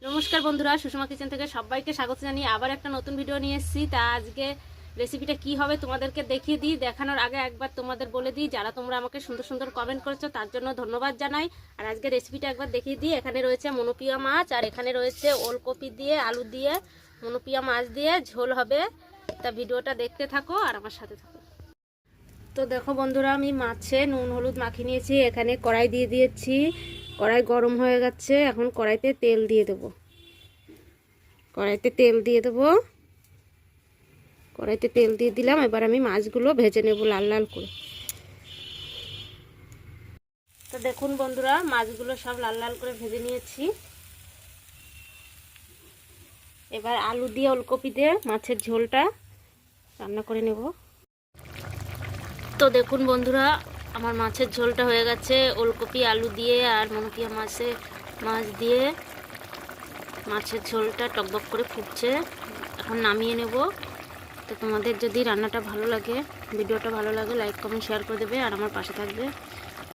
নমস্কার বন্ধুরা, সুষমা কিচেন থেকে সবাইকে স্বাগত জানিয়ে আবার একটা নতুন ভিডিও নিয়ে এসেছি। তা আজকে রেসিপিটা কি হবে তোমাদেরকে দেখিয়ে দিই। দেখানোর আগে একবার তোমাদের বলে দিই, যারা তোমরা আমাকে সুন্দর সুন্দর কমেন্ট করেছো তার জন্য ধন্যবাদ জানাই। আর আজকে রেসিপিটা একবার দেখিয়ে দিই। এখানে রয়েছে মনোপিয়া মাছ, আর এখানে রয়েছে ওলকপি দিয়ে আলু দিয়ে মনোপিয়া মাছ দিয়ে ঝোল হবে। তা ভিডিওটা দেখতে থাকো আর আমার সাথে থাকো। তো দেখো বন্ধুরা, আমি মাছে নুন হলুদ মাখিয়ে নিয়েছি। এখানে কড়াই দিয়ে দিয়েছি, কড়াই গরম হয়ে গেছে। এখন কড়াইতে তেল দিয়ে দেবো। কড়াইতে তেল দিয়ে দিলাম। এবার আমি মাছগুলো ভেজে নেব লাল লাল করে। তো দেখুন বন্ধুরা, মাছগুলো সব লাল লাল করে ভেজে নিয়েছি। এবার আলু দিয়ে ওলকপি দিয়ে মাছের ঝোলটা রান্না করে নেব। তো দেখুন বন্ধুরা, আমার মাছের ঝোলটা হয়ে গেছে। ওলকপি আলু দিয়ে আর মনোপিয়া মাছ দিয়ে মাছের ঝোলটা টকবক করে ফুটছে। এখন নামিয়ে নেব। তো তোমাদের যদি রান্নাটা ভালো লাগে, ভিডিওটা ভালো লাগে, লাইক কমেন্ট শেয়ার করে দেবে আর আমার পাশে থাকবে।